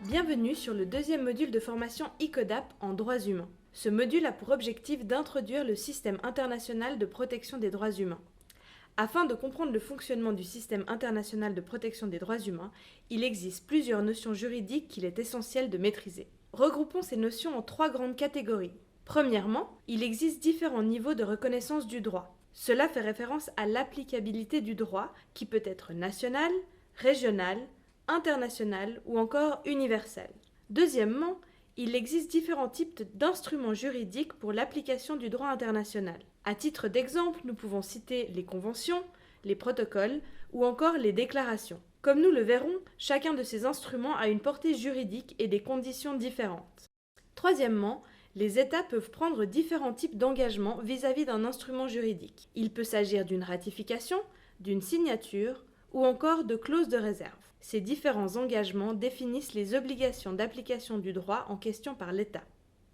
Bienvenue sur le deuxième module de formation ICODAP en droits humains. Ce module a pour objectif d'introduire le système international de protection des droits humains. Afin de comprendre le fonctionnement du système international de protection des droits humains, il existe plusieurs notions juridiques qu'il est essentiel de maîtriser. Regroupons ces notions en trois grandes catégories. Premièrement, il existe différents niveaux de reconnaissance du droit. Cela fait référence à l'applicabilité du droit qui peut être national, régional, international ou encore universel. Deuxièmement, il existe différents types d'instruments juridiques pour l'application du droit international. À titre d'exemple, nous pouvons citer les conventions, les protocoles ou encore les déclarations. Comme nous le verrons, chacun de ces instruments a une portée juridique et des conditions différentes. Troisièmement, les États peuvent prendre différents types d'engagements vis-à-vis d'un instrument juridique. Il peut s'agir d'une ratification, d'une signature ou encore de clauses de réserve. Ces différents engagements définissent les obligations d'application du droit en question par l'État.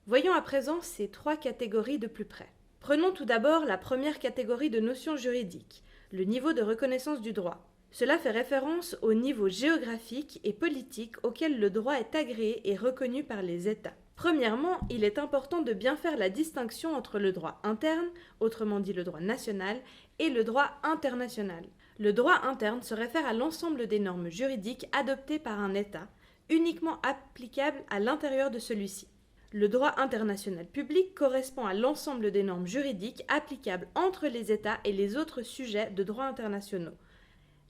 Voyons à présent ces trois catégories de plus près. Prenons tout d'abord la première catégorie de notions juridiques, le niveau de reconnaissance du droit. Cela fait référence au niveau géographique et politique auquel le droit est agréé et reconnu par les États. Premièrement, il est important de bien faire la distinction entre le droit interne, autrement dit le droit national, et le droit international. Le droit interne se réfère à l'ensemble des normes juridiques adoptées par un État, uniquement applicables à l'intérieur de celui-ci. Le droit international public correspond à l'ensemble des normes juridiques applicables entre les États et les autres sujets de droit internationaux.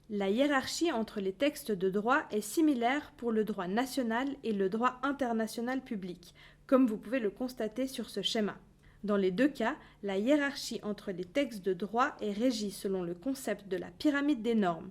La hiérarchie entre les textes de droit est similaire pour le droit national et le droit international public, comme vous pouvez le constater sur ce schéma. Dans les deux cas, la hiérarchie entre les textes de droit est régie selon le concept de la pyramide des normes.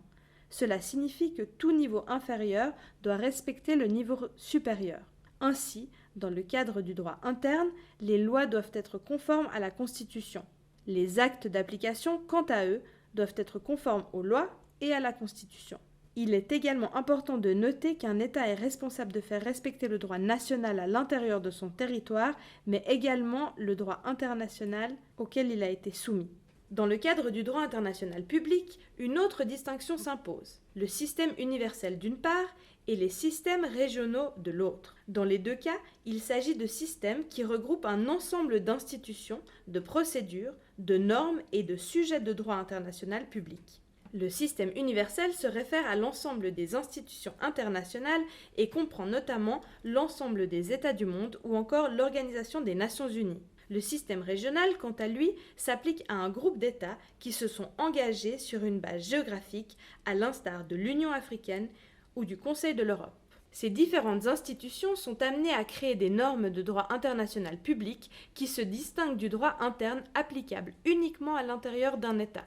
Cela signifie que tout niveau inférieur doit respecter le niveau supérieur. Ainsi, dans le cadre du droit interne, les lois doivent être conformes à la Constitution. Les actes d'application, quant à eux, doivent être conformes aux lois et à la Constitution. Il est également important de noter qu'un État est responsable de faire respecter le droit national à l'intérieur de son territoire, mais également le droit international auquel il a été soumis. Dans le cadre du droit international public, une autre distinction s'impose, le système universel d'une part et les systèmes régionaux de l'autre. Dans les deux cas, il s'agit de systèmes qui regroupent un ensemble d'institutions, de procédures, de normes et de sujets de droit international public. Le système universel se réfère à l'ensemble des institutions internationales et comprend notamment l'ensemble des États du monde ou encore l'Organisation des Nations Unies. Le système régional, quant à lui, s'applique à un groupe d'États qui se sont engagés sur une base géographique, à l'instar de l'Union africaine ou du Conseil de l'Europe. Ces différentes institutions sont amenées à créer des normes de droit international public qui se distinguent du droit interne applicable uniquement à l'intérieur d'un État.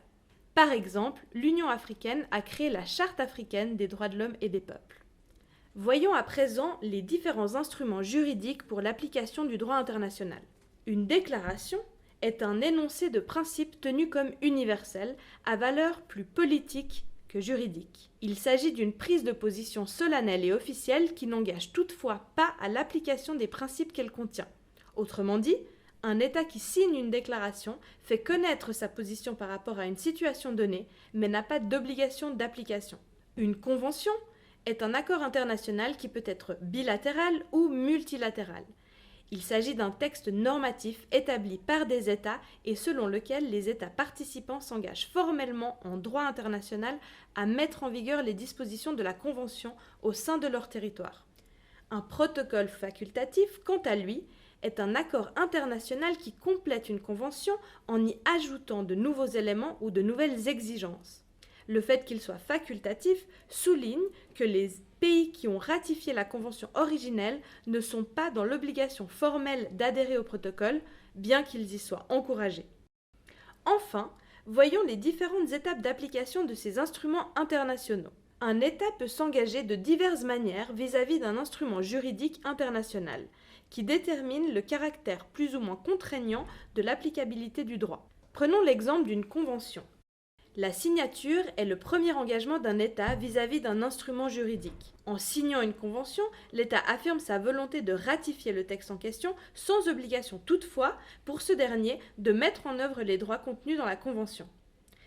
Par exemple, l'Union africaine a créé la Charte africaine des droits de l'homme et des peuples. Voyons à présent les différents instruments juridiques pour l'application du droit international. Une déclaration est un énoncé de principes tenu comme universel, à valeur plus politique que juridique. Il s'agit d'une prise de position solennelle et officielle qui n'engage toutefois pas à l'application des principes qu'elle contient. Autrement dit, un État qui signe une déclaration fait connaître sa position par rapport à une situation donnée, mais n'a pas d'obligation d'application. Une convention est un accord international qui peut être bilatéral ou multilatéral. Il s'agit d'un texte normatif établi par des États et selon lequel les États participants s'engagent formellement en droit international à mettre en vigueur les dispositions de la Convention au sein de leur territoire. Un protocole facultatif, quant à lui, est un accord international qui complète une convention en y ajoutant de nouveaux éléments ou de nouvelles exigences. Le fait qu'il soit facultatif souligne que les pays qui ont ratifié la convention originelle ne sont pas dans l'obligation formelle d'adhérer au protocole, bien qu'ils y soient encouragés. Enfin, voyons les différentes étapes d'application de ces instruments internationaux. Un État peut s'engager de diverses manières vis-à-vis d'un instrument juridique international, qui détermine le caractère plus ou moins contraignant de l'applicabilité du droit. Prenons l'exemple d'une convention. La signature est le premier engagement d'un État vis-à-vis d'un instrument juridique. En signant une convention, l'État affirme sa volonté de ratifier le texte en question, sans obligation toutefois pour ce dernier de mettre en œuvre les droits contenus dans la convention.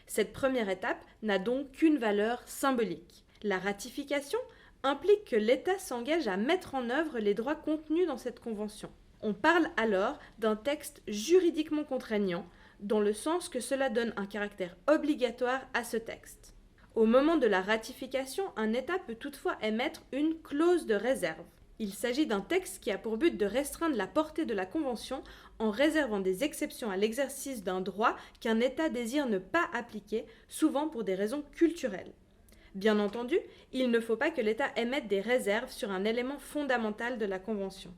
Cette première étape n'a donc qu'une valeur symbolique. La ratification implique que l'État s'engage à mettre en œuvre les droits contenus dans cette convention. On parle alors d'un texte juridiquement contraignant, dans le sens que cela donne un caractère obligatoire à ce texte. Au moment de la ratification, un État peut toutefois émettre une clause de réserve. Il s'agit d'un texte qui a pour but de restreindre la portée de la Convention en réservant des exceptions à l'exercice d'un droit qu'un État désire ne pas appliquer, souvent pour des raisons culturelles. Bien entendu, il ne faut pas que l'État émette des réserves sur un élément fondamental de la Convention.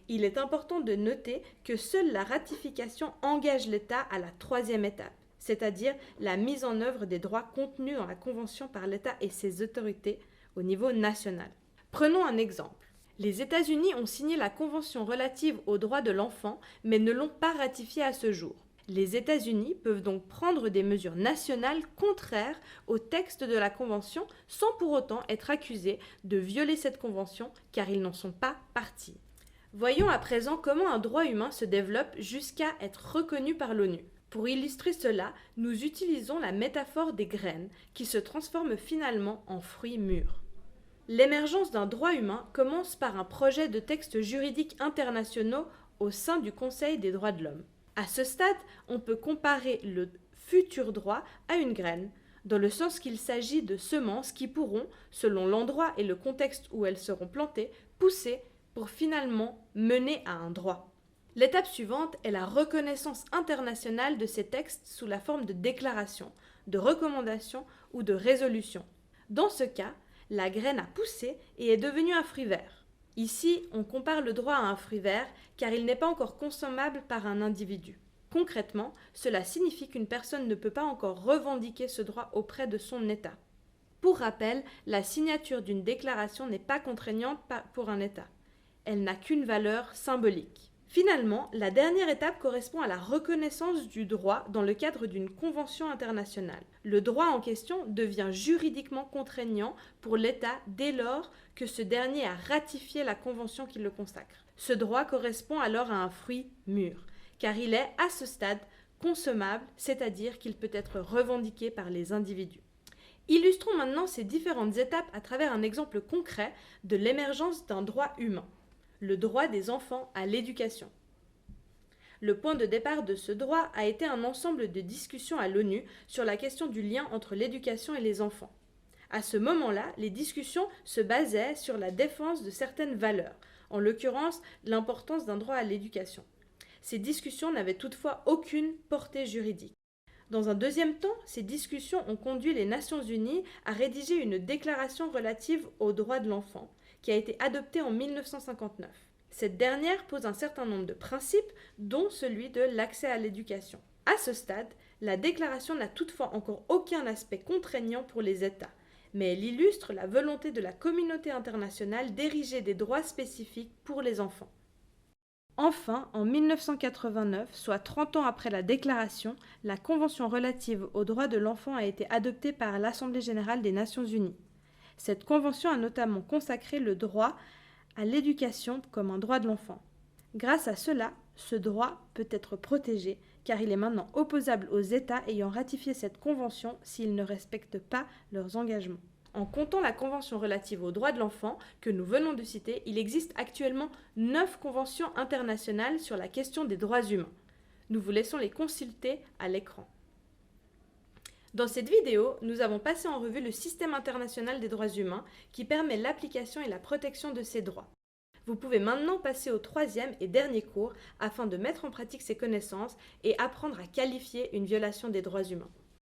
Il est important de noter que seule la ratification engage l'État à la troisième étape, c'est-à-dire la mise en œuvre des droits contenus dans la Convention par l'État et ses autorités au niveau national. Prenons un exemple. Les États-Unis ont signé la Convention relative aux droits de l'enfant, mais ne l'ont pas ratifiée à ce jour. Les États-Unis peuvent donc prendre des mesures nationales contraires au texte de la Convention sans pour autant être accusés de violer cette Convention car ils n'en sont pas partis. Voyons à présent comment un droit humain se développe jusqu'à être reconnu par l'ONU. Pour illustrer cela, nous utilisons la métaphore des graines qui se transforment finalement en fruits mûrs. L'émergence d'un droit humain commence par un projet de textes juridiques internationaux au sein du Conseil des droits de l'homme. À ce stade, on peut comparer le futur droit à une graine, dans le sens qu'il s'agit de semences qui pourront, selon l'endroit et le contexte où elles seront plantées, pousser pour finalement mener à un droit. L'étape suivante est la reconnaissance internationale de ces textes sous la forme de déclarations, de recommandations ou de résolutions. Dans ce cas, la graine a poussé et est devenue un fruit vert. Ici, on compare le droit à un fruit vert car il n'est pas encore consommable par un individu. Concrètement, cela signifie qu'une personne ne peut pas encore revendiquer ce droit auprès de son État. Pour rappel, la signature d'une déclaration n'est pas contraignante pour un État. Elle n'a qu'une valeur symbolique. Finalement, la dernière étape correspond à la reconnaissance du droit dans le cadre d'une convention internationale. Le droit en question devient juridiquement contraignant pour l'État dès lors que ce dernier a ratifié la convention qui le consacre. Ce droit correspond alors à un fruit mûr, car il est, à ce stade, consommable, c'est-à-dire qu'il peut être revendiqué par les individus. Illustrons maintenant ces différentes étapes à travers un exemple concret de l'émergence d'un droit humain. Le droit des enfants à l'éducation. Le point de départ de ce droit a été un ensemble de discussions à l'ONU sur la question du lien entre l'éducation et les enfants. À ce moment-là, les discussions se basaient sur la défense de certaines valeurs, en l'occurrence l'importance d'un droit à l'éducation. Ces discussions n'avaient toutefois aucune portée juridique. Dans un deuxième temps, ces discussions ont conduit les Nations Unies à rédiger une déclaration relative aux droits de l'enfant, qui a été adoptée en 1959. Cette dernière pose un certain nombre de principes, dont celui de l'accès à l'éducation. À ce stade, la déclaration n'a toutefois encore aucun aspect contraignant pour les États, mais elle illustre la volonté de la communauté internationale d'ériger des droits spécifiques pour les enfants. Enfin, en 1989, soit 30 ans après la déclaration, la Convention relative aux droits de l'enfant a été adoptée par l'Assemblée générale des Nations unies. Cette convention a notamment consacré le droit à l'éducation comme un droit de l'enfant. Grâce à cela, ce droit peut être protégé car il est maintenant opposable aux États ayant ratifié cette convention s'ils ne respectent pas leurs engagements. En comptant la convention relative aux droits de l'enfant que nous venons de citer, il existe actuellement 9 conventions internationales sur la question des droits humains. Nous vous laissons les consulter à l'écran. Dans cette vidéo, nous avons passé en revue le système international des droits humains qui permet l'application et la protection de ces droits. Vous pouvez maintenant passer au troisième et dernier cours afin de mettre en pratique ces connaissances et apprendre à qualifier une violation des droits humains.